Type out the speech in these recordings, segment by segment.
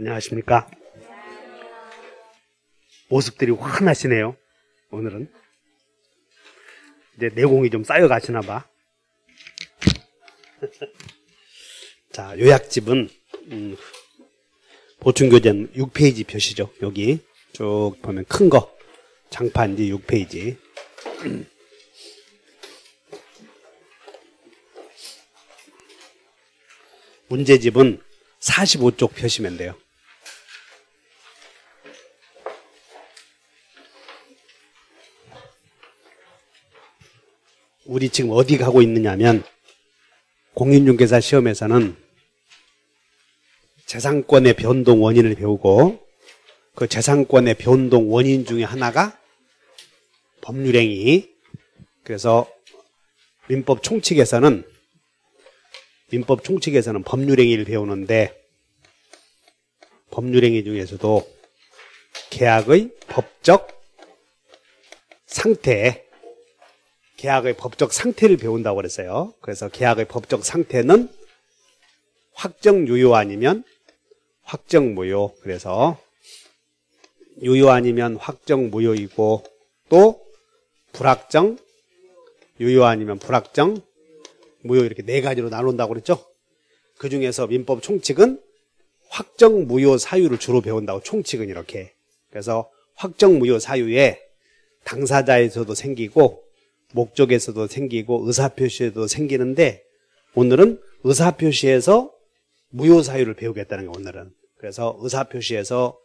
안녕하십니까. 모습들이 환하시네요. 오늘은 이제 내공이 좀 쌓여 가시나 봐. 자, 요약집은 보충교재는 6페이지 표시죠. 여기 쭉 보면 큰 거 장판지 6페이지. 문제집은 45쪽 펴시면 돼요. 우리 지금 어디 가고 있느냐면 공인중개사 시험에서는 재산권의 변동 원인을 배우고 그 재산권의 변동 원인 중에 하나가 법률행위. 그래서 민법 총칙에서는 법률행위를 배우는데 법률행위 중에서도 계약의 법적 상태를 배운다고 그랬어요. 그래서 계약의 법적 상태는 확정유효 아니면 확정무효. 그래서 유효 아니면 확정무효이고 또 불확정, 유효 아니면 불확정, 무효 이렇게 네 가지로 나눈다고 그랬죠. 그 중에서 민법 총칙은 확정무효 사유를 주로 배운다고. 총칙은 이렇게. 그래서 확정무효 사유에 당사자에서도 생기고 목적에서도 생기고 의사표시에도 생기는데 오늘은 의사표시에서 무효 사유를 배우겠다는 거예요. 오늘은. 그래서 의사표시에서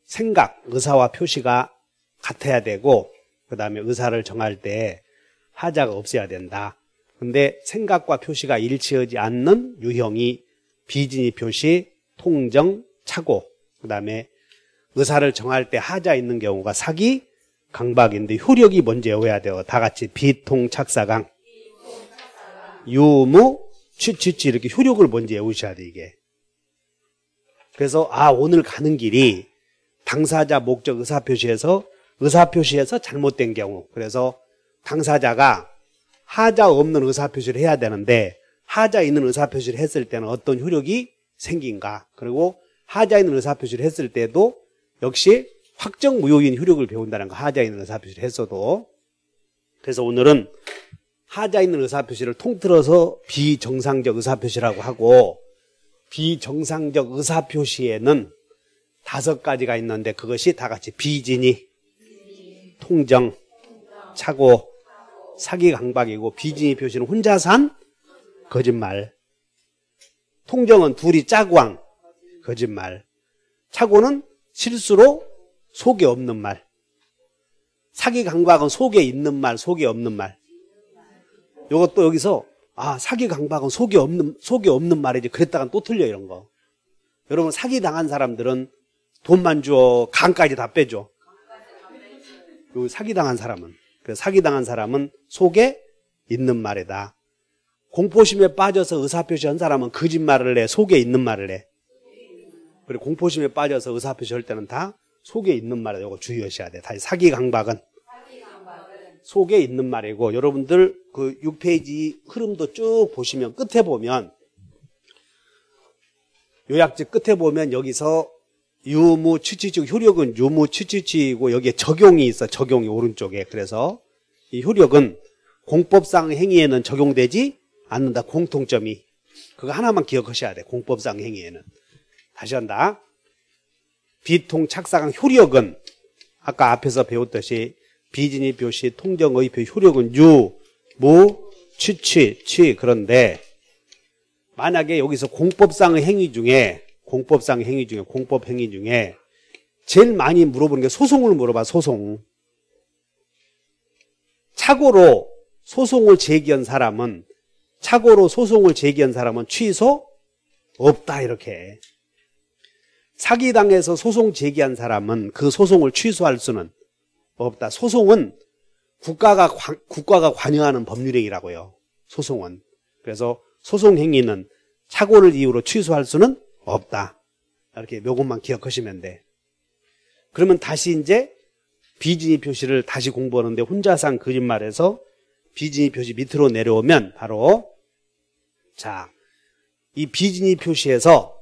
생각, 의사와 표시가 같아야 되고 그 다음에 의사를 정할 때 하자가 없어야 된다. 근데 생각과 표시가 일치하지 않는 유형이 비진의 표시, 통정, 착오. 그 다음에 의사를 정할 때 하자 있는 경우가 사기, 강박인데 효력이 먼저 외워야 돼요. 다 같이 비통, 착사강, 유무, 취취취 이렇게 효력을 먼저 외우셔야 돼 이게. 그래서 오늘 가는 길이 당사자, 목적, 의사표시에서 잘못된 경우. 그래서 당사자가 하자 없는 의사표시를 해야 되는데 하자 있는 의사표시를 했을 때는 어떤 효력이 생긴가. 그리고 하자 있는 의사표시를 했을 때도 역시 확정무효인 효력을 배운다는 거. 하자 있는 의사표시를 했어도. 그래서 오늘은 하자 있는 의사표시를 통틀어서 비정상적 의사표시라고 하고 비정상적 의사표시에는 5가지가 있는데 그것이 다 같이 비진의, 통정, 착오, 사기, 강박이고 비진의 표시는 혼자 산 거짓말, 통정은 둘이 짝왕 거짓말, 착오는 실수로 속에 없는 말, 사기, 강박은 속에 있는 말, 속에 없는 말. 요것도 여기서 사기, 강박은 속에 없는 말이지 그랬다간 또 틀려 이런 거. 여러분 사기 당한 사람들은 돈만 줘 간까지 다 빼줘. 요 사기 당한 사람은. 그래서 사기당한 사람은 속에 있는 말이다. 공포심에 빠져서 의사표시한 사람은 거짓말을 해, 속에 있는 말을 해. 그리고 공포심에 빠져서 의사표시할 때는 다 속에 있는 말이다. 이거 주의하셔야 돼. 다시 사기 강박은 속에 있는 말이고 여러분들 그 6페이지 흐름도 쭉 보시면 끝에 보면 요약집 끝에 보면 여기서 유무, 취취취, 효력은 유무, 취취취이고 여기에 적용이 있어. 적용이 오른쪽에. 그래서 이 효력은 공법상 행위에는 적용되지 않는다. 공통점이. 그거 하나만 기억하셔야 돼. 공법상 행위에는. 다시 한다. 비통, 착사강, 효력은 아까 앞에서 배웠듯이 비진의 표시, 통정의 표시, 효력은 유, 무, 취취, 취. 그런데 만약에 여기서 공법 행위 중에 제일 많이 물어보는 게 소송을 물어봐. 소송. 착오로 소송을 제기한 사람은 취소 없다 이렇게. 사기당해서 소송 제기한 사람은 그 소송을 취소할 수는 없다. 소송은 국가가 관여하는 법률행위라고요. 소송은. 그래서 소송 행위는 착오를 이유로 취소할 수는 없다. 이렇게 요것만 기억하시면 돼. 그러면 다시 이제 비진의 표시를 다시 공부하는데 혼자서 한 거짓말에서 비진의 표시 밑으로 내려오면 바로 자, 이 비진의 표시에서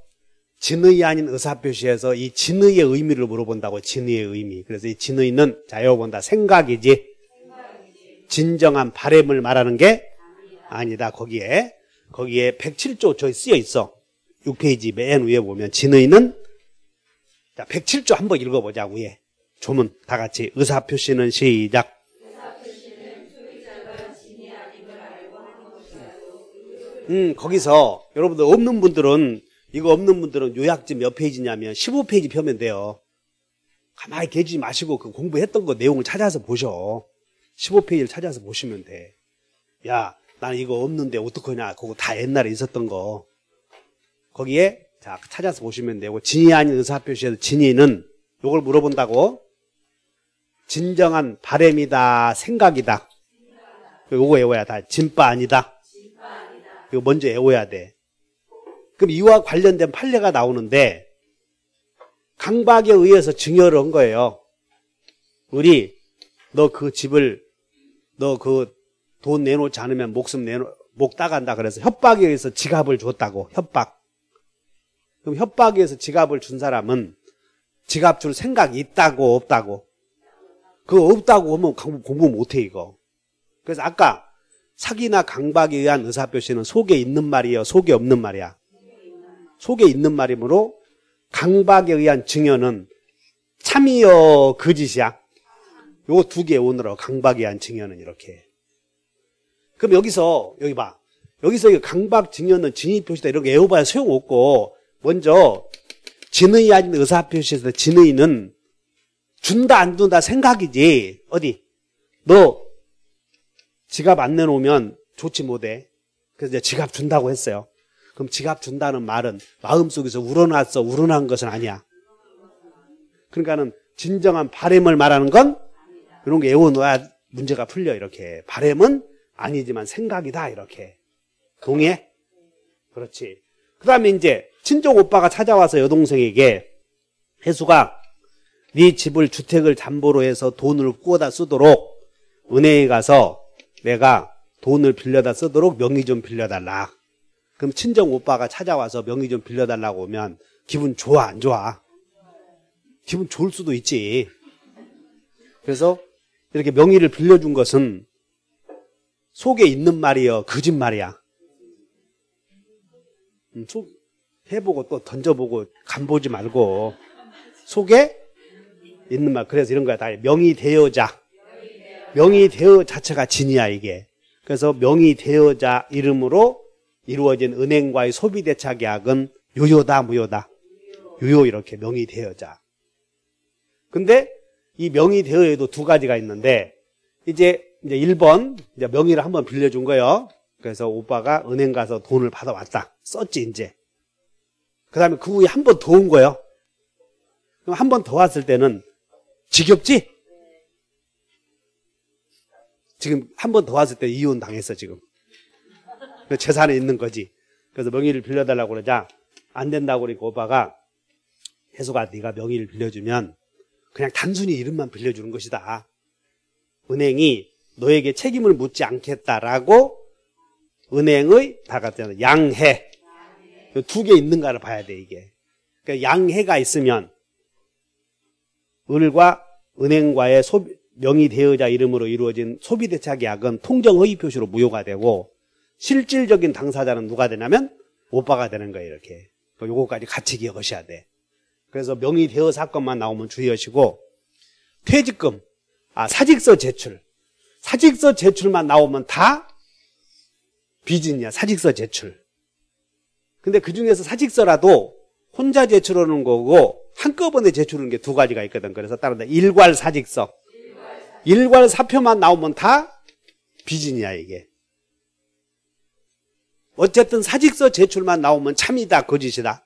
진의 아닌 의사표시에서 이 진의의 의미를 물어본다고. 진의의 의미. 그래서 이 진의는 자 여러분다 생각이지 진정한 바램을 말하는 게 아니다. 거기에 107조 저기 쓰여 있어. 6페이지 맨 위에 보면 진의는 자 107조 한번 읽어보자. 위에 조문 다 같이. 의사표시는 시작. 거기서 여러분들 없는 분들은 요약지 몇 페이지냐면 15페이지 펴면 돼요. 가만히 계지 마시고 그 공부했던 거 내용을 찾아서 보셔. 15페이지를 찾아서 보시면 돼. 야, 나는 이거 없는데 어떡하냐. 그거 다 옛날에 있었던 거. 거기에 자 찾아서 보시면 되고, 진의 아닌 의사표시에서 진의는 요걸 물어본다고. 진정한 바램이다, 생각이다. 요거 외워야 다. 진바 아니다. 이거 먼저 외워야 돼. 그럼 이와 관련된 판례가 나오는데 강박에 의해서 증여를 한 거예요. 너 그 집을 너 그 돈 내놓지 않으면 목 따간다. 그래서 협박에 의해서 지갑을 줬다고. 협박. 그럼 협박에 의해서 지갑을 준 사람은 지갑 줄 생각이 있다고 없다고? 그거 없다고 하면 공부 못해 이거. 그래서 아까 사기나 강박에 의한 의사표시는 속에 있는 말이에요, 속에 없는 말이야? 속에 있는 말이므로 강박에 의한 증여는 참이여 거짓이야. 요거 두 개 오느라고. 강박에 의한 증여는 이렇게. 그럼 여기 봐. 여기서 이 강박 증여는 진의표시다 이런 거 외워봐야 소용없고, 먼저 진의 아닌 의사표시에서 진의는 준다 안 준다 생각이지. 어디? 너 지갑 안 내놓으면 좋지 못해. 그래서 이제 지갑 준다고 했어요. 그럼 지갑 준다는 말은 마음속에서 우러난 것은 아니야. 그러니까는 진정한 바램을 말하는 건 이런 게 외워놓아야 문제가 풀려. 이렇게 바램은 아니지만 생각이다. 이렇게. 동의해? 그렇지. 그 다음에 이제 친정 오빠가 찾아와서 여동생에게 혜수가 네 집을 주택을 담보로 해서 돈을 꾸어다 쓰도록 은행에 가서 내가 돈을 빌려다 쓰도록 명의 좀 빌려달라. 그럼 친정 오빠가 찾아와서 명의 좀 빌려달라고 오면 기분 좋아 안 좋아? 기분 좋을 수도 있지. 그래서 이렇게 명의를 빌려준 것은 속에 있는 말이여 거짓말이야? 해보고 또 던져보고 간보지 말고 속에 있는 말. 그래서 이런 거야. 다 명의대여자. 명의대여 자체가 진이야 이게. 그래서 명의대여자 이름으로 이루어진 은행과의 소비대차 계약은 유효다 무효다? 유효. 이렇게 명의대여자. 근데 이 명의대여에도 두 가지가 있는데 이제 1번 이제 명의를 한번 빌려준 거예요. 그래서 오빠가 은행 가서 돈을 받아왔다. 썼지 이제. 그 다음에 그 후에 한 번 더 온 거예요. 그럼 한 번 더 왔을 때는 지겹지? 지금 한 번 더 왔을 때 이혼 당했어 지금. 재산에 있는 거지. 그래서 명의를 빌려달라고 그러자 안 된다고 그러니까 오빠가 혜수가 네가 명의를 빌려주면 그냥 단순히 이름만 빌려주는 것이다. 은행이 너에게 책임을 묻지 않겠다라고 은행의 다 같잖아. 양해. 두 개 있는가를 봐야 돼 이게. 그러니까 양해가 있으면 을과 은행과의 명의대여자 이름으로 이루어진 소비대차 계약은 통정허위 표시로 무효가 되고 실질적인 당사자는 누가 되냐면 오빠가 되는 거예요 이렇게. 요거까지 같이 기억하셔야 돼. 그래서 명의대여 사건만 나오면 주의하시고 퇴직금, 사직서 제출. 사직서 제출만 나오면 다 비진이야. 사직서 제출. 근데 그 중에서 사직서라도 혼자 제출하는 거고 한꺼번에 제출하는 게 두 가지가 있거든. 그래서 따른다. 일괄 사직서. 일괄 사표만 나오면 다 비진이야 이게. 어쨌든 사직서 제출만 나오면 참이다 거짓이다?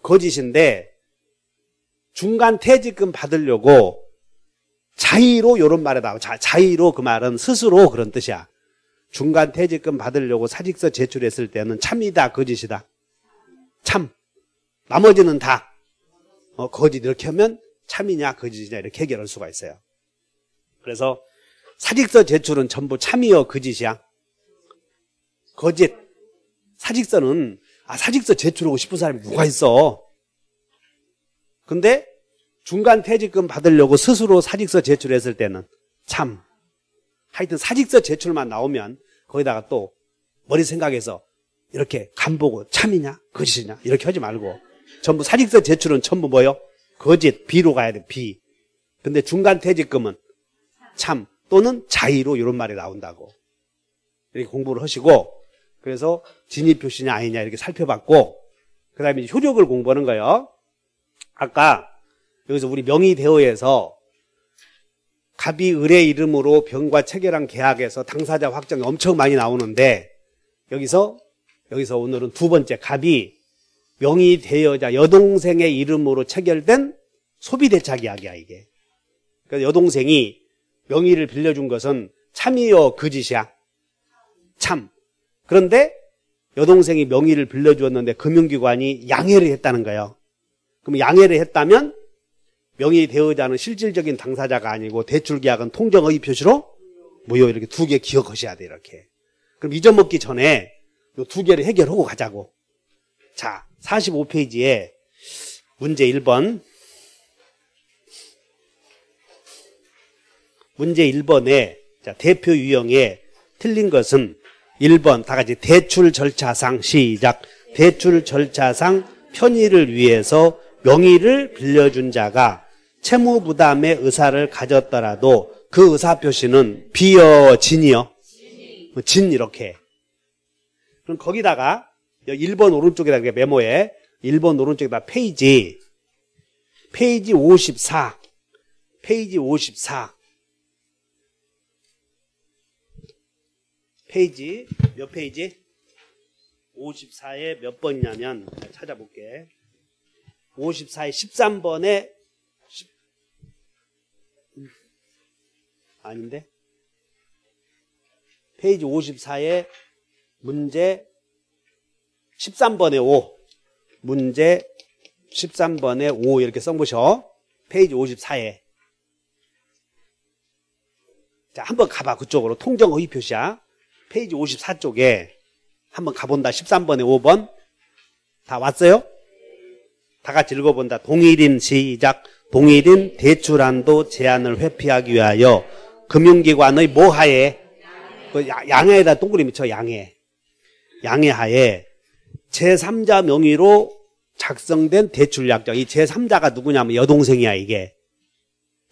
거짓인데 중간 퇴직금 받으려고 자의로 이런 말에 나와. 자의로 그 말은 스스로 그런 뜻이야. 중간 퇴직금 받으려고 사직서 제출했을 때는 참이다 거짓이다? 참. 나머지는 다 거짓. 이렇게 하면 참이냐 거짓이냐 이렇게 해결할 수가 있어요. 그래서 사직서 제출은 전부 참이여 거짓이야? 거짓. 사직서는 사직서 제출하고 싶은 사람이 누가 있어? 근데 중간 퇴직금 받으려고 스스로 사직서 제출했을 때는 참, 하여튼 사직서 제출만 나오면 거기다가 또 머리 생각해서 이렇게 간보고 참이냐 거짓이냐 이렇게 하지 말고 전부 사직서 제출은 전부 뭐요? 거짓, 비로 가야 돼, 비. 근데 중간 퇴직금은 참 또는 자의로 이런 말이 나온다고. 이렇게 공부를 하시고, 그래서 진위 표시냐 아니냐 이렇게 살펴봤고, 그 다음에 효력을 공부하는 거예요. 아까 여기서 우리 명의대어에서 갑이 을의 이름으로 병과 체결한 계약에서 당사자 확정이 엄청 많이 나오는데, 여기서 오늘은 두 번째, 갑이 명의대여자 여동생의 이름으로 체결된 소비대차계약이야, 이게. 그래서 여동생이 명의를 빌려준 것은 참이요 거짓이야? 참. 그런데 여동생이 명의를 빌려주었는데 금융기관이 양해를 했다는 거예요. 그럼 양해를 했다면 명의대여자는 실질적인 당사자가 아니고 대출계약은 통정의의 표시로 무효. 이렇게 두 개 기억하셔야 돼, 이렇게. 그럼 잊어먹기 전에 이 두 개를 해결하고 가자고. 자, 45페이지에 문제 1번. 문제 1번에 대표 유형에 틀린 것은 1번 다 같이 대출 절차상 시작. 대출 절차상 편의를 위해서 명의를 빌려준 자가 채무 부담의 의사를 가졌더라도 그 의사 표시는 비여 진이요? 진 이렇게. 그럼 거기다가 1번 오른쪽에다 메모에 1번 오른쪽에다 페이지 54 페이지 54 페이지 몇 페이지? 54에 몇 번이냐면 찾아볼게. 54에 13번에 아닌데? 페이지 54에 문제 13번에 5 문제 13번에 5 이렇게 써보셔. 페이지 54에. 자, 한번 가봐. 그쪽으로. 통정의의 표시야. 페이지 54쪽에 한번 가본다. 13번에 5번. 다 왔어요? 다 같이 읽어본다. 동일인 시작. 동일인 대출한도 제한을 회피하기 위하여 금융기관의 뭐하에? 양해에다 동그라미 쳐. 양해하에 제3자 명의로 작성된 대출약정. 이 제3자가 누구냐면 여동생이야, 이게.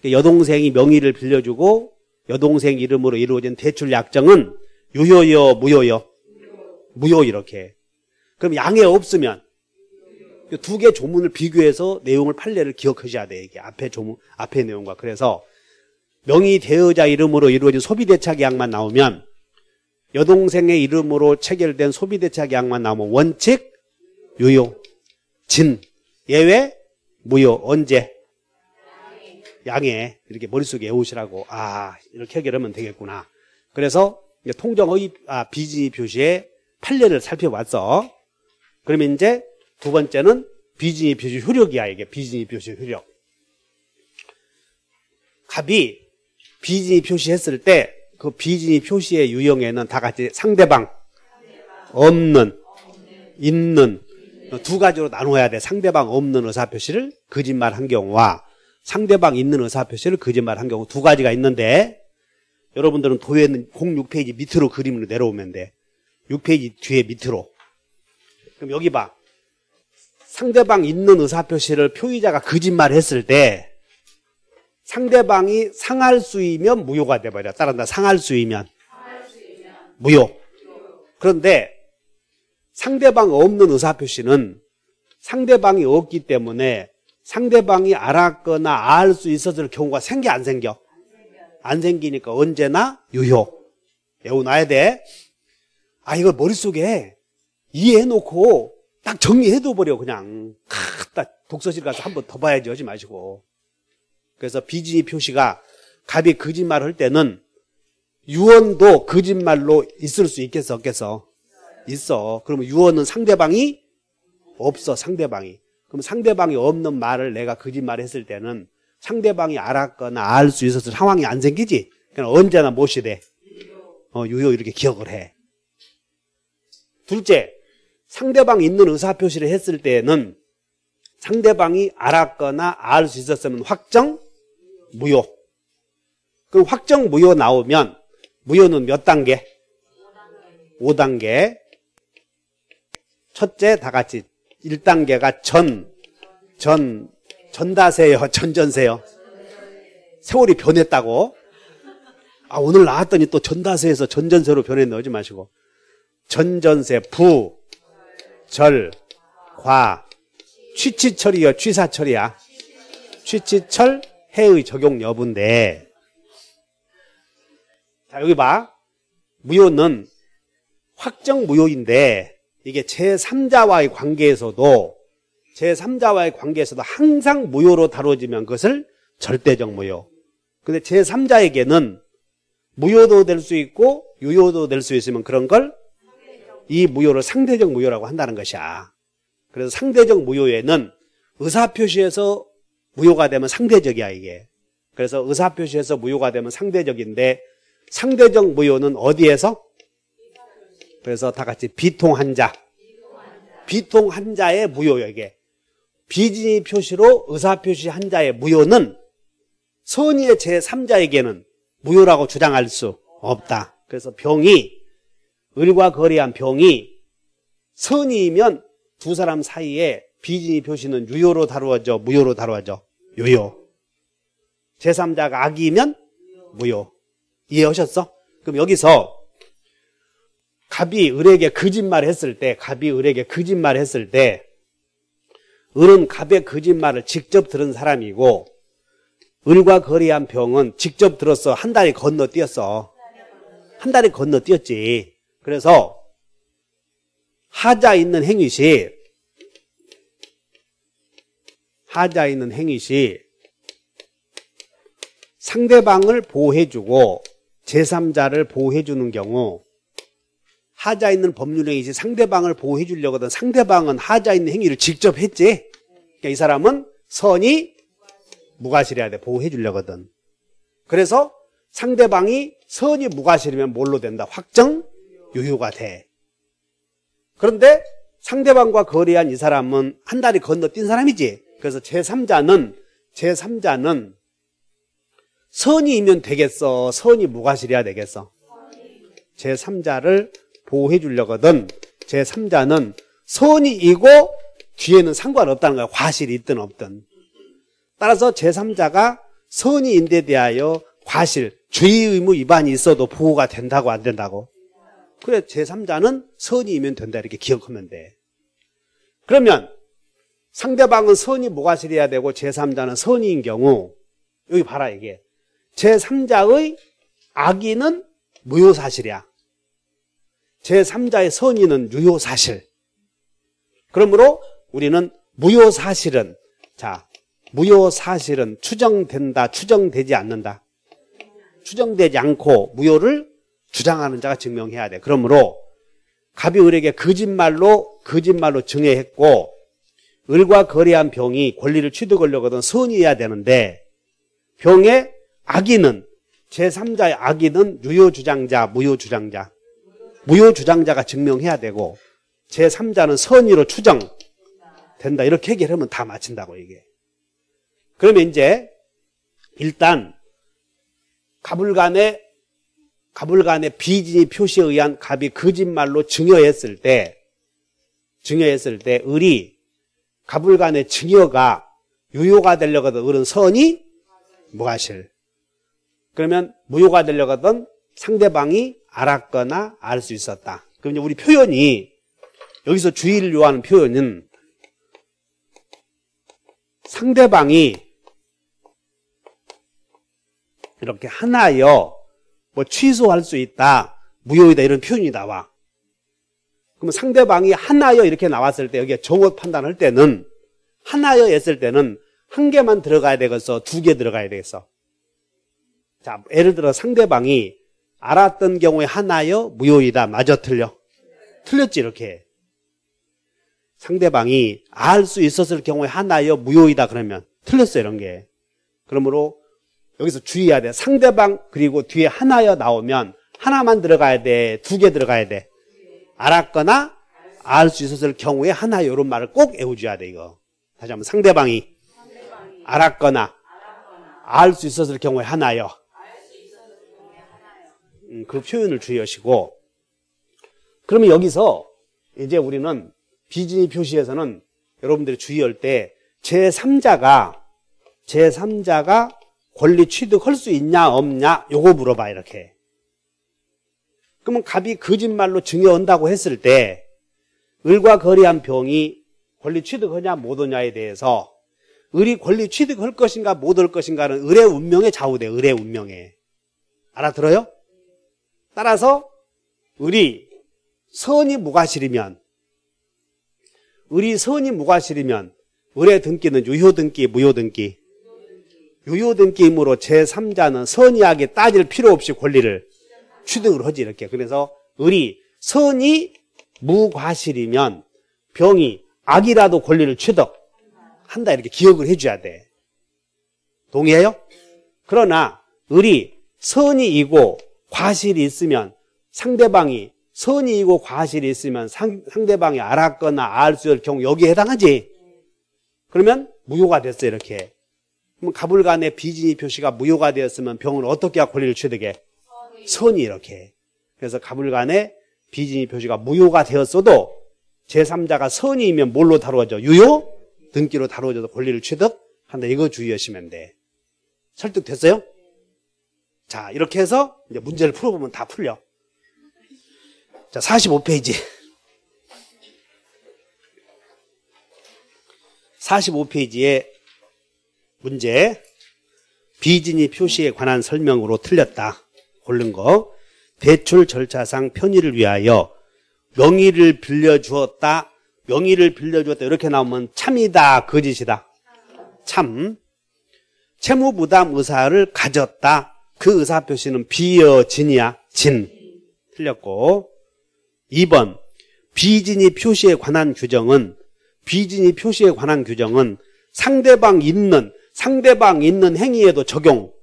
여동생이 명의를 빌려주고 여동생 이름으로 이루어진 대출약정은 유효요, 무효요? 무효, 이렇게. 그럼 양해 없으면 두 개 조문을 비교해서 내용을 판례를 기억하셔야 돼, 이게. 앞에 내용과. 그래서 명의 대여자 이름으로 이루어진 소비대차계약만 나오면, 여동생의 이름으로 체결된 소비대차계약만 나오면 원칙 유효, 진, 예외 무효. 언제? 양해. 이렇게 머릿속에 외우시라고. 이렇게 해결하면 되겠구나. 그래서 통정의 비진위 표시의 판례를 살펴봤어. 그러면 이제 두 번째는 비진위 표시 효력이야, 이게. 비진위 표시 효력. 갑이 비진위 표시했을 때 그 비진위 표시의 유형에는 다 같이 상대방, 없는, 있는 두 가지로 나눠야 돼. 상대방 없는 의사표시를 거짓말한 경우와 상대방 있는 의사표시를 거짓말한 경우 두 가지가 있는데, 여러분들은 도에는 06페이지 밑으로 그림으로 내려오면 돼. 6페이지 뒤에 밑으로. 그럼 여기 봐. 상대방 있는 의사표시를 표의자가 거짓말했을 때 상대방이 상할 수이면 무효가 돼버려. 따라한다. 상할 수이면 무효. 그런데 상대방 없는 의사표시는 상대방이 없기 때문에 상대방이 알았거나 알 수 있었을 경우가 생겨, 안 생겨? 안 생기니까 언제나 유효. 외워놔야 돼. 이걸 머릿속에 이해해놓고 딱 정리해둬버려, 그냥. 딱 독서실 가서 한 번 더 봐야지 하지 마시고. 그래서 비진위 표시가 갑이 거짓말 할 때는 유언도 거짓말로 있을 수 있겠어, 없겠어? 있어. 그러면 유언은 상대방이 없어, 상대방이. 그럼 상대방이 없는 말을 내가 거짓말 했을 때는 상대방이 알았거나 알 수 있었을 상황이 안 생기지? 그냥 언제나 무엇이 돼? 유효, 이렇게 기억을 해. 둘째, 상대방이 있는 의사표시를 했을 때에는 상대방이 알았거나 알 수 있었으면 확정, 무효. 그럼 확정, 무효 나오면 무효는 몇 단계? 5단계. 첫째 다 같이 1단계가 전다세요, 전전세요? 세월이 변했다고? 아, 오늘 나왔더니 또 전다세에서 전전세로 변했네. 하지 마시고. 전전세, 부, 절, 과, 취치철이요, 취사철이야? 취치철, 해의 적용 여부인데. 자, 여기 봐. 무효는 확정 무효인데, 이게 제3자와의 관계에서도 항상 무효로 다뤄지면 그것을 절대적 무효. 근데 제3자에게는 무효도 될 수 있고 유효도 될 수 있으면 그런 걸 이 무효를 상대적 무효라고 한다는 것이야. 그래서 상대적 무효에는 의사표시에서 무효가 되면 상대적이야, 이게. 그래서 의사표시에서 무효가 되면 상대적인데 상대적 무효는 어디에서? 그래서 다 같이 비통한 자. 비통한 자의 무효요, 이게. 비진의 표시로 의사표시 한 자의 무효는 선의의 제3자에게는 무효라고 주장할 수 없다. 그래서 을과 거래한 병이 선의이면 두 사람 사이에 비진의 표시는 유효로 다루어져, 무효로 다루어져? 유효. 제3자가 악이면 무효. 이해하셨어? 그럼 여기서 갑이 을에게 거짓말을 했을 때, 을은 갑의 거짓말을 직접 들은 사람이고, 을과 거래한 병은 직접 들었어. 한 다리 건너뛰었어. 한 다리 건너뛰었지. 그래서 하자 있는 행위시 상대방을 보호해주고 제3자를 보호해주는 경우, 하자 있는 법률 행위시 상대방을 보호해주려고 하던 상대방은 하자 있는 행위를 직접 했지. 그러니까 이 사람은 선이 무과실해야 돼. 보호해주려거든. 그래서 상대방이 선이 무과실이면 뭘로 된다? 확정 유효가 돼. 그런데 상대방과 거래한 이 사람은 한 다리 건너뛴 사람이지. 그래서 제3자는 선이면 되겠어? 선이 무과실해야 되겠어? 제3자를 보호해주려거든. 제3자는 선이이고 뒤에는 상관없다는 거야. 과실이 있든 없든. 따라서 제3자가 선의인데 대하여 과실, 죄의 의무 위반이 있어도 보호가 된다고 안 된다고? 그래, 제3자는 선의이면 된다 이렇게 기억하면 돼. 그러면 상대방은 선이 무과실해야 되고 제3자는 선의인 경우, 여기 봐라, 이게 제3자의 악의는 무효사실이야. 제3자의 선의는 유효사실. 그러므로 우리는 무효사실은 추정된다, 추정되지 않는다. 추정되지 않고 무효를 주장하는 자가 증명해야 돼. 그러므로 갑이 을에게 거짓말로 증여했고, 을과 거래한 병이 권리를 취득하려거든 선의해야 되는데, 병의 악의는, 제3자의 악의는 유효주장자, 무효주장자. 무효주장자가 증명해야 되고, 제3자는 선의로 추정된다. 이렇게 해결하면 다 맞힌다고, 이게. 그러면 이제 일단 가불간의 비진의 표시에 의한 갑이 거짓말로 증여했을 때 을이 가불간의 증여가 유효가 되려거든 을은 선이 무과실. 그러면 무효가 되려거든 상대방이 알았거나 알 수 있었다. 그럼 이제 우리 표현이 여기서 주의를 요하는 표현은 상대방이 이렇게 하나여 취소할 수 있다, 무효이다 이런 표현이 나와. 그러면 상대방이 하나여 이렇게 나왔을 때 여기에 정확 판단할 때는 하나여 했을 때는 한 개만 들어가야 되겠어? 두 개 들어가야 되겠어? 자, 예를 들어 상대방이 알았던 경우에 하나여 무효이다. 맞아, 틀려? 틀렸지, 이렇게. 상대방이 알 수 있었을 경우에 하나여 무효이다 그러면 틀렸어, 이런 게. 그러므로 여기서 주의해야 돼. 상대방 그리고 뒤에 하나여 나오면 하나만 들어가야 돼? 두 개 들어가야 돼? 알았거나 알 수 있었을 경우에 하나요. 이런 말을 꼭 외워줘야 돼, 이거. 다시 한번 상대방이 알았거나 알 수 있었을 경우에 하나요. 그 표현을 주의하시고. 그러면 여기서 이제 우리는 비진이 표시에서는 여러분들이 주의할 때 제3자가 권리 취득할 수 있냐 없냐 요거 물어봐 이렇게. 그러면 갑이 거짓말로 증여한다고 했을 때 을과 거래한 병이 권리 취득하냐 못하냐에 대해서 을이 권리 취득할 것인가 못할 것인가는 을의 운명에 좌우돼. 을의 운명에. 알아들어요? 따라서 을이 선이 무과실이면 을의 등기는 유효등기 무효등기? 유효등기이므로 제3자는 선의하게 따질 필요 없이 권리를 취득을 하지 이렇게. 그래서 을이 선이 무과실이면 병이 악이라도 권리를 취득한다 이렇게 기억을 해줘야 돼. 동의해요? 그러나 을이 선이이고 과실이 있으면 상대방이 선이이고 과실이 있으면 상대방이 알았거나 알 수 있을 경우 여기에 해당하지. 그러면 무효가 됐어 이렇게. 그럼 가불간의 비진이 표시가 무효가 되었으면 병은 어떻게 권리를 취득해? 선이 이렇게. 그래서 가불간의 비진이 표시가 무효가 되었어도 제3자가 선이면 뭘로 다루어져? 유효? 등기로 다루어져서 권리를 취득한다. 이거 주의하시면 돼. 설득됐어요? 자, 이렇게 해서 이제 문제를 풀어보면 다 풀려. 자, 45페이지. 45페이지에 문제. 비진이 표시에 관한 설명으로 틀렸다. 고른 거. 대출 절차상 편의를 위하여 명의를 빌려주었다. 이렇게 나오면 참이다, 거짓이다. 참. 채무부담 의사를 가졌다. 그 의사 표시는 비여, 진이야. 진. 틀렸고. 2번. 비진이 표시에 관한 규정은 상대방 있는 행위에도 적용되고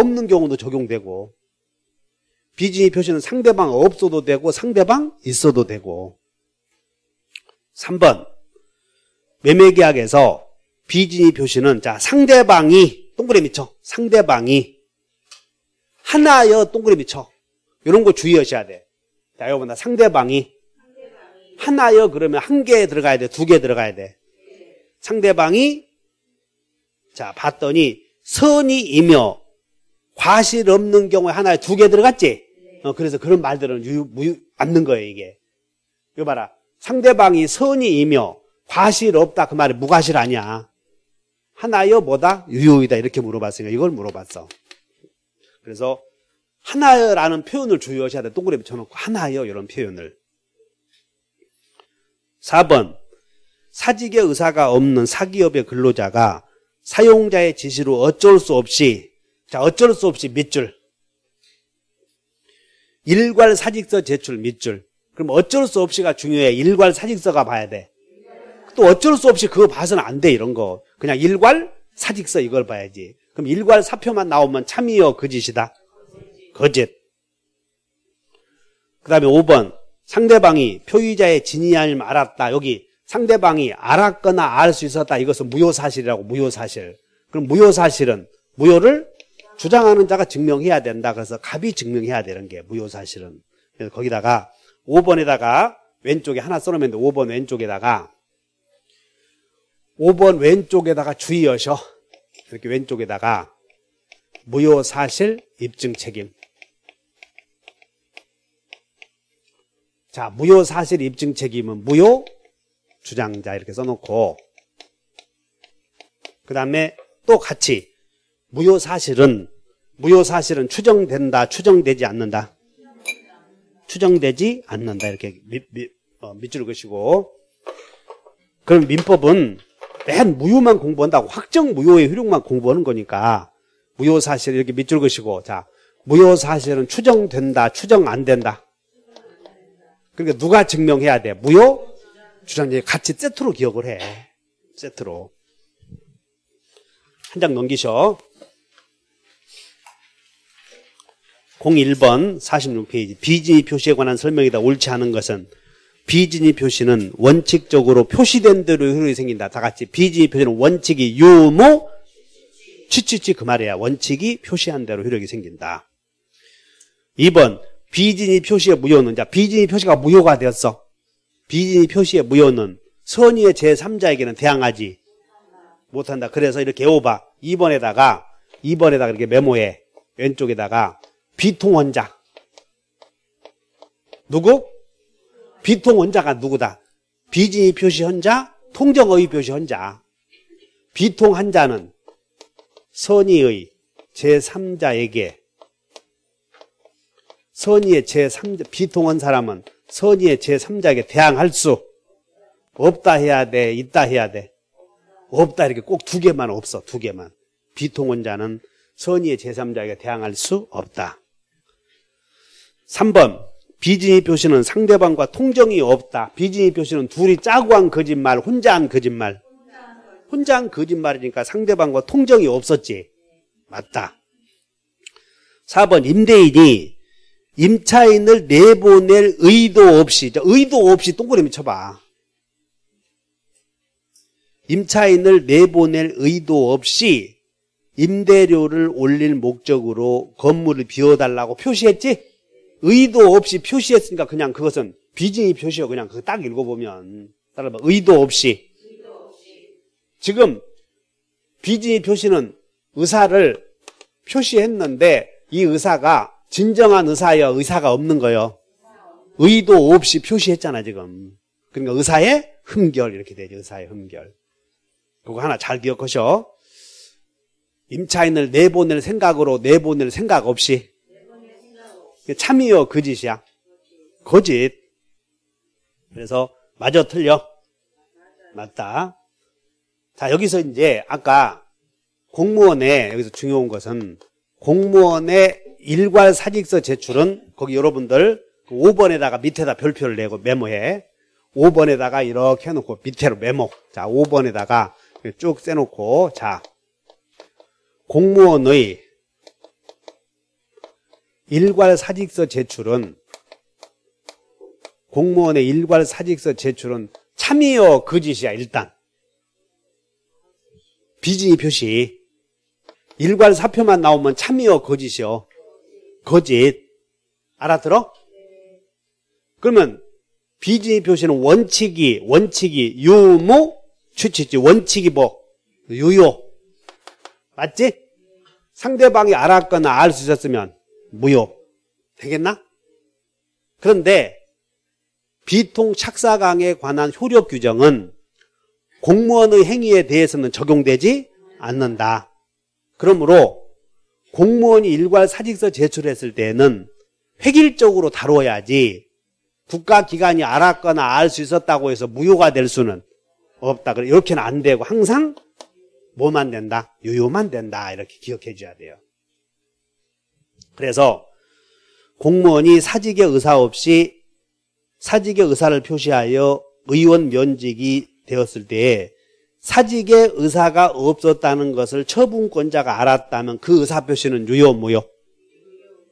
없는 경우도 적용되고. 비진이 표시는 상대방 없어도 되고 상대방 있어도 되고. 3번. 매매계약에서 비진이 표시는 자 상대방이 동그라미 쳐. 상대방이 하나여 동그라미 쳐. 이런 거 주의하셔야 돼. 자, 여러분, 상대방이 하나여 그러면 한 개 들어가야 돼? 두 개 들어가야 돼? 상대방이 자 봤더니 선이이며 과실 없는 경우에 하나에 두 개 들어갔지? 그래서 그런 말들은 맞는 거예요 이게. 이거 봐라. 상대방이 선이이며 과실 없다 그 말이 무과실 아니야. 하나여 뭐다? 유효이다 이렇게 물어봤으니까 이걸 물어봤어. 그래서 하나여라는 표현을 주의하셔야 돼. 동그라미 쳐놓고 하나여 이런 표현을. 4번. 사직의 의사가 없는 사기업의 근로자가 사용자의 지시로 어쩔 수 없이 밑줄. 일괄 사직서 제출 밑줄. 그럼 어쩔 수 없이가 중요해. 일괄 사직서가 봐야 돼. 또 어쩔 수 없이 그거 봐서는 안 돼 이런 거. 그냥 일괄 사직서 이걸 봐야지. 그럼 일괄 사표만 나오면 참이여 거짓이다. 거짓. 그 다음에 5번. 상대방이 표의자의 진위함을 알았다. 여기 상대방이 알았거나 알 수 있었다. 이것은 무효사실이라고. 무효사실. 그럼 무효사실은 무효를 주장하는 자가 증명해야 된다. 그래서 갑이 증명해야 되는 게 무효사실은. 그래서 거기다가 5번에다가 왼쪽에 하나 써놓으면 돼. 5번 왼쪽에다가 주의하셔. 이렇게 왼쪽에다가 무효사실 입증책임. 자, 무효사실 입증책임은 무효 주장자 이렇게 써놓고 그 다음에 또 같이 무효사실은 추정된다, 추정되지 않는다. 추정되지 않는다 이렇게 밑줄을 그시고. 그럼 민법은 맨 무효만 공부한다고 확정 무효의 효력만 공부하는 거니까 무효사실 이렇게 밑줄 그시고. 자, 무효사실은 추정된다, 추정 안 된다. 그러니까 누가 증명해야 돼? 무효 주장자 같이 세트로 기억을 해. 세트로. 한 장 넘기셔. 01번 46페이지. 비진이 표시에 관한 설명이다. 옳지 않은 것은 비진입 표시는 원칙적으로 표시된 대로 효력이 생긴다. 다 같이 비진입 표시는 원칙이 유무 치치치 그 말이야. 원칙이 표시한 대로 효력이 생긴다. 2번 비진입 표시의 무효는 자 비진입 표시가 무효가 되었어. 비진입 표시의 무효는 선의의 제3자에게는 대항하지 못한다. 그래서 이렇게 외워봐. 2번에다가 이렇게 메모해. 왼쪽에다가 비통원자. 누구? 비통원자가 누구다? 비진입 표시 헌자, 통정의 표시 헌자. 비통한자는 선의의 제3자에게 선의의 제3자, 비통한 사람은 선의의 제3자에게 대항할 수 없다 해야 돼? 있다 해야 돼? 없다. 이렇게 꼭 두 개만 없어. 두 개만. 비통원자는 선의의 제3자에게 대항할 수 없다. 3번 비진입 표시는 상대방과 통정이 없다. 비진입 표시는 둘이 짜고 한 거짓말, 혼자 한 거짓말. 혼자 한 거짓말이니까 상대방과 통정이 없었지. 맞다. 4번 임대인이 임차인을 내보낼 의도 없이 동그라미 쳐봐. 임차인을 내보낼 의도 없이 임대료를 올릴 목적으로 건물을 비워달라고 표시했지? 의도 없이 표시했으니까 그냥 그것은 비진입 표시요. 그냥 그거 딱 읽어보면. 따라봐. 의도 없이. 지금 비진입 표시는 의사를 표시했는데 이 의사가 진정한 의사여 의사가 없는 거요. 의도 없이 표시했잖아 지금. 그러니까 의사의 흠결 이렇게 되죠. 의사의 흠결. 그거 하나 잘 기억하셔. 임차인을 내보낼 생각으로 내보낼 생각 없이. 참이요 거짓이야. 거짓. 그래서 맞아 틀려? 맞다. 자 여기서 이제 아까 공무원의 여기서 중요한 것은 공무원의 일괄사직서 제출은 거기 여러분들 5번에다가 밑에다 별표를 내고 메모해. 5번에다가 이렇게 해놓고 밑으로 메모. 자 5번에다가 쭉 떼놓고 자 공무원의 일괄사직서 제출은 공무원의 일괄사직서 제출은 참이요 거짓이야. 일단 비진입 표시 일괄사표만 나오면 참이요 거짓이요. 거짓. 알아들어? 그러면 비진입 표시는 원칙이 유무 취치지. 원칙이 뭐 유효. 맞지? 상대방이 알았거나 알 수 있었으면 무효. 되겠나? 그런데 비통 착사강에 관한 효력 규정은 공무원의 행위에 대해서는 적용되지 않는다. 그러므로 공무원이 일괄사직서 제출했을 때는 획일적으로 다뤄야지 국가기관이 알았거나 알 수 있었다고 해서 무효가 될 수는 없다. 이렇게는 안 되고 항상 뭐만 된다? 유효만 된다. 이렇게 기억해 줘야 돼요. 그래서 공무원이 사직의 의사 없이 사직의 의사를 표시하여 의원 면직이 되었을 때에 사직의 의사가 없었다는 것을 처분권자가 알았다면 그 의사 표시는 유효, 무효?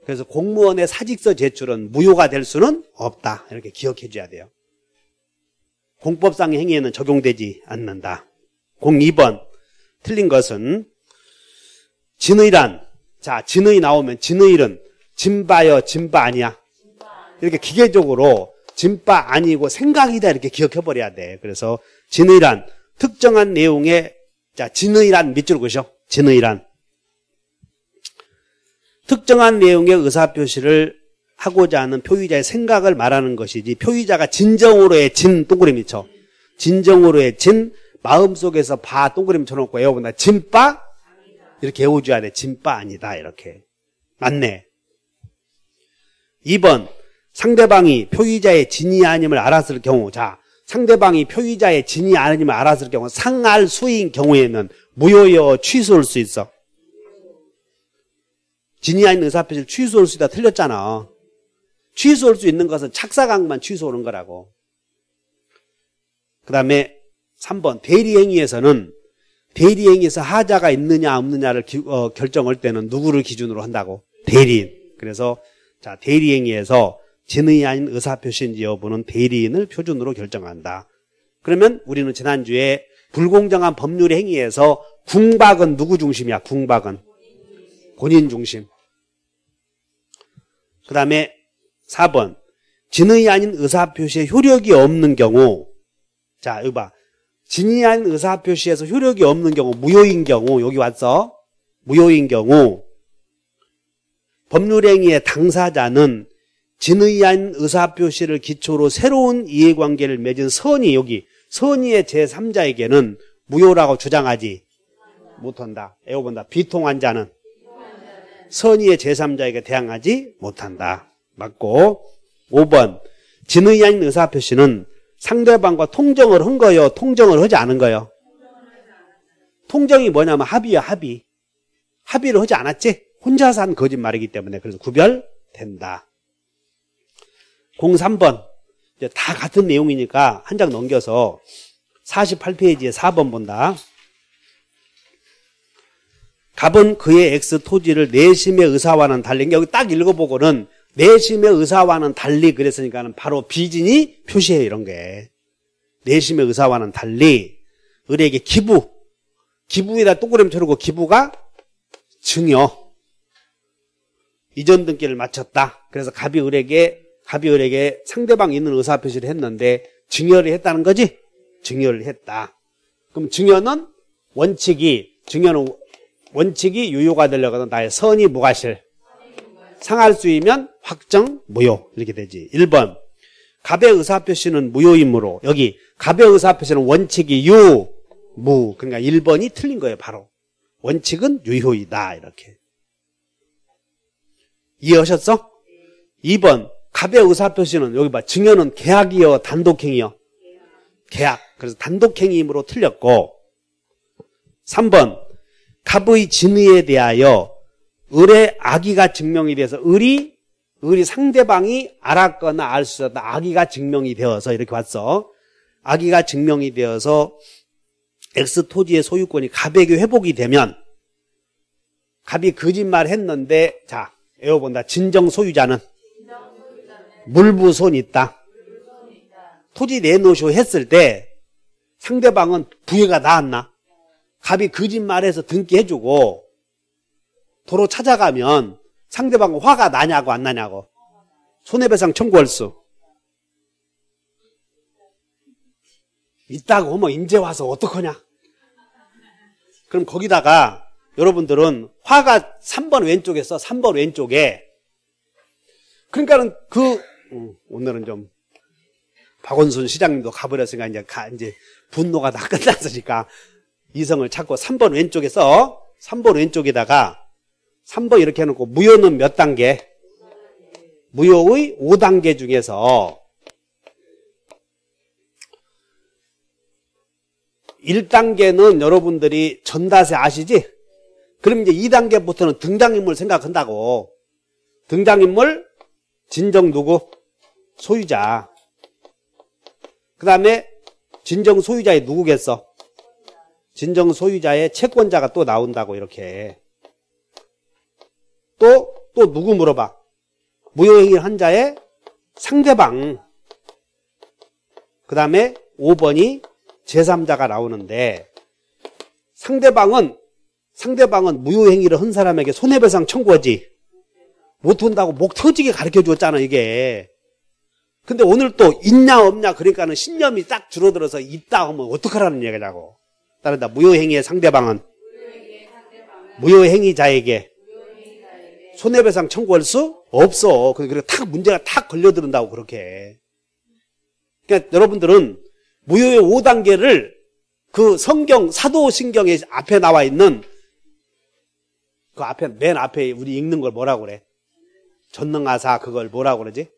그래서 공무원의 사직서 제출은 무효가 될 수는 없다. 이렇게 기억해 줘야 돼요. 공법상 행위에는 적용되지 않는다. 02번 틀린 것은 진의란. 자, 진의 나오면 진의는 진바여 진바 아니야. 이렇게 기계적으로 진바 아니고 생각이다 이렇게 기억해 버려야 돼. 그래서 진의란 특정한 내용의 자 진의란 밑줄 그으셔. 진의란 특정한 내용의 의사표시를 하고자 하는 표의자의 생각을 말하는 것이지 표의자가 진정으로의 진 동그라미 쳐. 진정으로의 진 마음속에서 바 동그라미 쳐놓고 외워본다. 진바 이렇게 외워줘야 돼. 진바 아니다 이렇게. 맞네. 2번 상대방이 표의자의 진이 아님을 알았을 경우 자 상대방이 표의자의 진이 아님을 알았을 경우 상할 수인 경우에는 무효여 취소할 수 있어. 진이 아닌 의사표시를 취소할 수 있다 틀렸잖아. 취소할 수 있는 것은 착사강만 취소하는 거라고. 그 다음에 3번 대리행위에서는 대리행위에서 하자가 있느냐 없느냐를 결정할 때는 누구를 기준으로 한다고? 대리인. 그래서 자 대리행위에서 진의 아닌 의사표시인지 여부는 대리인을 표준으로 결정한다. 그러면 우리는 지난주에 불공정한 법률 행위에서 궁박은 누구 중심이야? 궁박은 본인 중심. 그 다음에 4번 진의 아닌 의사표시에 효력이 없는 경우. 자, 여기 봐. 진의 아닌 의사표시에서 효력이 없는 경우, 무효인 경우, 여기 왔어. 무효인 경우 법률행위의 당사자는 진의 아닌 의사표시를 기초로 새로운 이해관계를 맺은 선의, 여기 선의의 제3자에게는 무효라고 주장하지 못한다. 애워본다. 비통한 자는 선의의 제3자에게 대항하지 못한다. 맞고. 5번 진의 아닌 의사표시는 상대방과 통정을 한 거요, 통정을 하지 않은 거요? 통정이 뭐냐면 합의야, 합의. 합의를 하지 않았지? 혼자서 한 거짓말이기 때문에 그래서 구별된다. 03번 이제 다 같은 내용이니까 한 장 넘겨서 48페이지에 4번 본다. 갑은 그의 X 토지를 내심의 의사와는 달리, 여기 딱 읽어보고는 내심의 의사와는 달리 그랬으니까는 바로 비진이 표시해, 이런 게. 내심의 의사와는 달리 을에게 기부에다 동그라미 쳐놓고 기부가 증여. 이전 등기를 마쳤다. 그래서 갑이 을에게 상대방이 있는 의사표시를 했는데 증여를 했다는 거지? 증여를 했다. 그럼 증여는 원칙이 유효가 되려거든 나의 선의 무과실. 상할 수이면 확정 무효. 이렇게 되지. 1번. 갑의 의사표시는 무효이므로, 여기 갑의 의사표시는 원칙이 무. 그러니까 1번이 틀린 거예요, 바로. 원칙은 유효이다. 이렇게. 이해하셨어? 2번. 갑의 의사표시는, 여기 봐. 증여는 계약이요, 단독행위요? 계약. 그래서 단독행위이므로 틀렸고. 3번. 갑의 진의에 대하여 을의 악의가 증명이 돼서 을이 상대방이 알았거나 알 수 없다. 악의가 증명이 되어서 이렇게 왔어. 악의가 증명이 되어서 X 토지의 소유권이 갑에게 회복이 되면, 갑이 거짓말 했는데, 자, 외워본다. 진정 소유자는 물부손 있다. 토지 내놓으시오 했을 때 상대방은 부해가 나왔나? 갑이 거짓말해서 등기해주고 도로 찾아가면 상대방은 화가 나냐고 안 나냐고. 손해배상 청구할 수 있다고 하면 인제 와서 어떡하냐. 그럼 거기다가 여러분들은 화가 3번 왼쪽에 써. 3번 왼쪽에. 그러니까는 오늘은 좀 박원순 시장님도 가버렸으니까 이제 분노가 다 끝났으니까 이성을 찾고 3번 왼쪽에 써. 3번 왼쪽에다가 3번 이렇게 해놓고 무효는 몇 단계? 무효의 5단계 중에서 1단계는 여러분들이 전다세 아시지? 그럼 이제 2단계부터는 등장인물 생각한다고. 등장인물 진정 누구? 소유자. 그 다음에 진정 소유자의 누구겠어? 진정 소유자의 채권자가 또 나온다고. 이렇게. 또 누구 물어봐? 무효행위를 한 자의 상대방. 그 다음에 5번이 제3자가 나오는데, 상대방은 무효행위를 한 사람에게 손해배상 청구하지 못한다고 목 터지게 가르쳐 줬잖아, 이게. 근데 오늘 또 있냐 없냐 그러니까는 신념이 딱 줄어들어서 있다 하면 어떡하라는 얘기냐고. 따른다. 무효행위의 상대방은 무효행위자에게 손해배상 청구할 수 없어. 그래서 탁 문제가 탁 걸려드는다고 그렇게. 그러니까 여러분들은 무효의 5단계를 그 성경 사도신경에 앞에 나와 있는 그 앞에 맨 앞에 우리 읽는 걸 뭐라고 그래? 전능하사 그걸 뭐라고 그러지?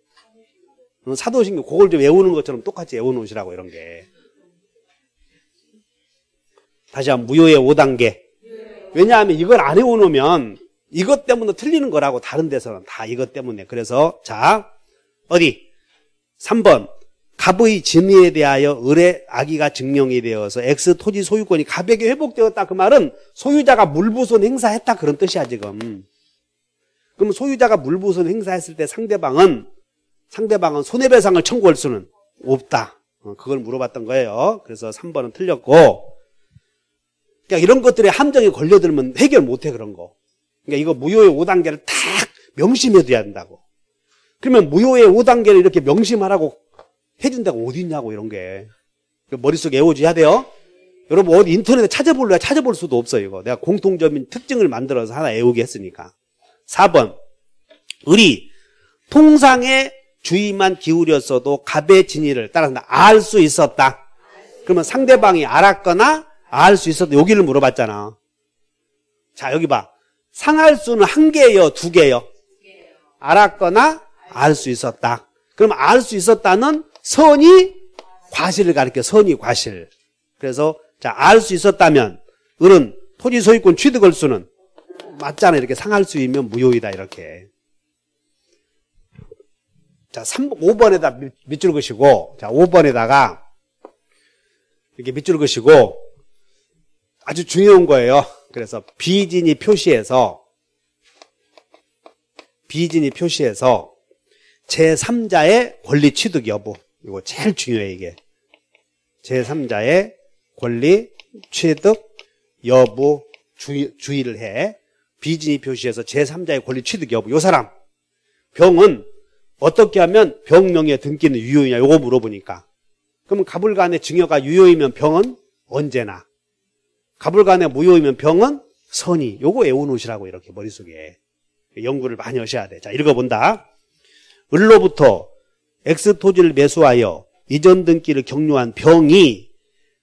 사도신경 그걸 좀 외우는 것처럼 똑같이 외워놓으시라고 이런 게. 다시 한번 무효의 5단계. 왜냐하면 이걸 안 외워놓으면 이것 때문에 틀리는 거라고. 다른 데서는 다 이것 때문에. 그래서 자 어디 3번 갑의 진위에 대하여 을의 악의가 증명이 되어서 X 토지 소유권이 갑에게 회복되었다. 그 말은 소유자가 물부손 행사했다 그런 뜻이야 지금. 그럼 소유자가 물부손 행사했을 때 상대방은 상대방은 손해배상을 청구할 수는 없다. 그걸 물어봤던 거예요. 그래서 3번은 틀렸고, 그러니까 이런 것들에 함정에 걸려들면 해결 못해, 그런 거. 그러니까 이거 무효의 5단계를 딱 명심해둬야 된다고. 그러면 무효의 5단계를 이렇게 명심하라고 해준다고 어디 있냐고, 이런 게. 머릿속에 외워줘야 돼요. 여러분 어디 인터넷에 찾아볼래야 찾아볼 수도 없어요, 이거. 내가 공통점인 특징을 만들어서 하나 외우게 했으니까. 4번. 을이 통상의 주의만 기울였어도 갑의 진위를 따라서 알 수 있었다. 그러면 상대방이 알았거나 알 수 있었다. 여기를 물어봤잖아. 자, 여기 봐. 상할 수는 한 개예요, 두 개예요? 알았거나 알 수 있었다. 그럼 알 수 있었다는 선이 과실을 가리켜. 선이 과실. 그래서 자, 알 수 있었다면 을은 토지 소유권 취득할 수는 맞잖아. 이렇게 상할 수 있으면 무효이다, 이렇게. 자, 5번에다 밑줄 그시고, 자, 5번에다가 이렇게 밑줄 그시고, 아주 중요한 거예요. 그래서 비진이 표시해서 제3자의 권리 취득 여부. 이거 제일 중요해, 이게. 제3자의 권리 취득 여부 주의를 해. 비진이 표시해서 제3자의 권리 취득 여부. 요 사람 병은 어떻게 하면 병 명의의 등기는 유효이냐, 요거 물어보니까. 그러면 가불간의 증여가 유효이면 병은 언제나, 가불간의 무효이면 병은 선이. 요거 외워놓으시라고, 이렇게 머릿속에. 연구를 많이 하셔야 돼. 자, 읽어본다. 을로부터 X토지를 매수하여 이전 등기를 격려한 병이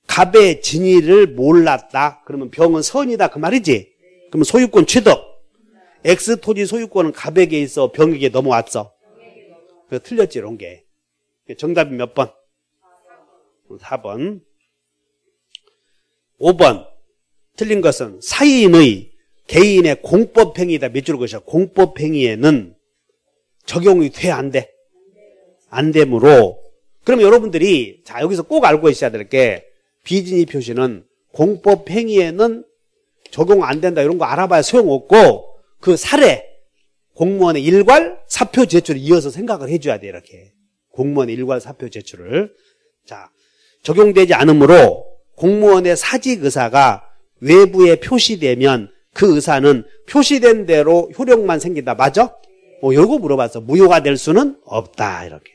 갑의 진위를 몰랐다. 그러면 병은 선이다, 그 말이지. 그러면 소유권 취득. X토지 소유권은 갑에게 있어, 병에게 넘어왔어. 그래서 틀렸지, 이런 게. 정답이 몇 번? 4번. 5번. 틀린 것은 사인의 개인의 공법행위다. 밑줄 그으셔. 공법행위에는 적용이 돼, 안 돼? 안 되므로. 그럼 여러분들이, 자, 여기서 꼭 알고 있어야 될 게, 비진이 표시는 공법행위에는 적용 안 된다, 이런 거 알아봐야 소용없고, 그 사례, 공무원의 일괄 사표 제출을 이어서 생각을 해줘야 돼, 이렇게. 공무원의 일괄 사표 제출을. 자, 적용되지 않으므로 공무원의 사직 의사가 외부에 표시되면 그 의사는 표시된 대로 효력만 생긴다. 맞아? 요거 물어봤어. 무효가 될 수는 없다, 이렇게.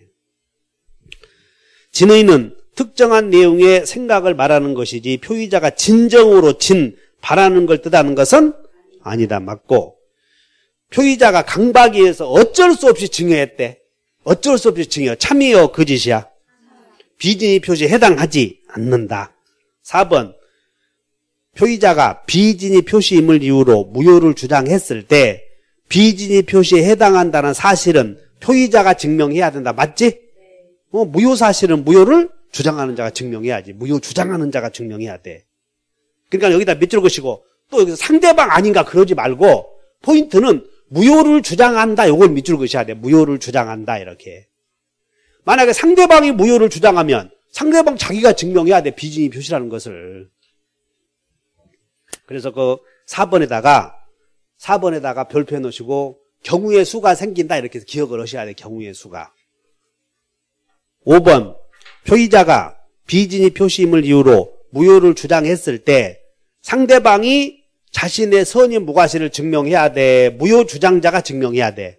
진의는 특정한 내용의 생각을 말하는 것이지 표의자가 진정으로 바라는 걸 뜻하는 것은 아니다. 맞고, 표의자가 강박위에서 어쩔 수 없이 증여했대. 어쩔 수 없이 증여. 참이요, 거짓이야? 비진이 표시에 해당하지 않는다. 4번. 표의자가 비진이 표시임을 이유로 무효를 주장했을 때 비진이 표시에 해당한다는 사실은 표의자가 증명해야 된다. 맞지? 무효 사실은 무효를 주장하는 자가 증명해야지. 무효 주장하는 자가 증명해야 돼. 그러니까 여기다 밑줄 그시고, 또 여기서 상대방 아닌가 그러지 말고, 포인트는 무효를 주장한다, 요걸 밑줄 그셔야 돼. 무효를 주장한다, 이렇게. 만약에 상대방이 무효를 주장하면 상대방 자기가 증명해야 돼, 비진이 표시라는 것을. 그래서 그 4번에다가 별표 넣으시고 경우의 수가 생긴다, 이렇게 해서 기억을 하셔야 돼. 경우의 수가. 5번. 표의자가 비진이 표시임을 이유로 무효를 주장했을 때 상대방이 자신의 선임 무과실을 증명해야 돼. 무효 주장자가 증명해야 돼.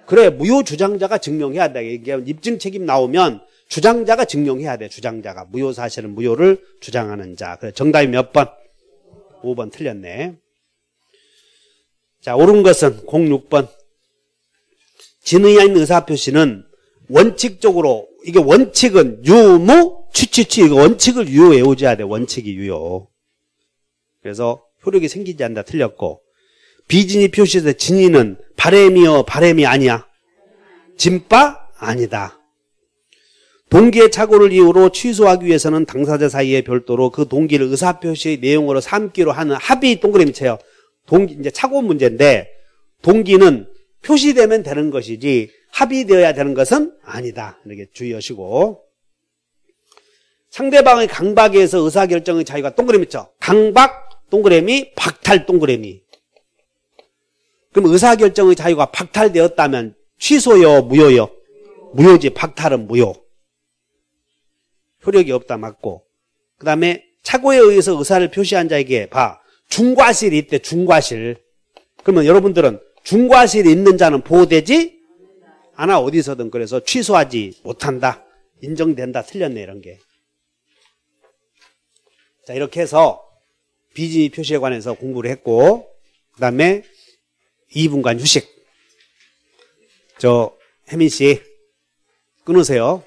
그래, 무효 주장자가 증명해야 돼. 이게 입증 책임 나오면 주장자가 증명해야 돼. 주장자가. 무효 사실은 무효를 주장하는 자. 그래, 정답이 몇 번? 5번 틀렸네. 자, 옳은 것은 06번. 진의한 의사표시는 원칙적으로, 이게 원칙은 유무, 취취취, 이거 원칙을 유효 외워줘야 돼. 원칙이 유효. 그래서 효력이 생기지 않는다. 틀렸고, 비진이 표시에서 진의는 바램이요, 바램이 아니야? 진바? 아니다. 동기의 착오를 이유로 취소하기 위해서는 당사자 사이에 별도로 그 동기를 의사표시의 내용으로 삼기로 하는 합의 동그라미 쳐요. 동기, 이제 착오 문제인데, 동기는 표시되면 되는 것이지 합의되어야 되는 것은 아니다. 이렇게 주의하시고, 상대방의 강박에 의해서 의사결정의 자유가 동그라미 쳐. 강박 동그라미, 박탈 동그라미. 그럼 의사결정의 자유가 박탈되었다면 취소요, 무효요? 무효지. 박탈은 무효. 효력이 없다 맞고. 그 다음에 착오에 의해서 의사를 표시한 자에게 봐. 중과실이 있대. 중과실. 그러면 여러분들은 중과실이 있는 자는 보호되지 않아. 어디서든. 그래서 취소하지 못한다. 인정된다. 틀렸네 이런 게. 자 이렇게 해서 비진위 표시에 관해서 공부를 했고 그 다음에 2분간 휴식. 혜민 씨 끊으세요.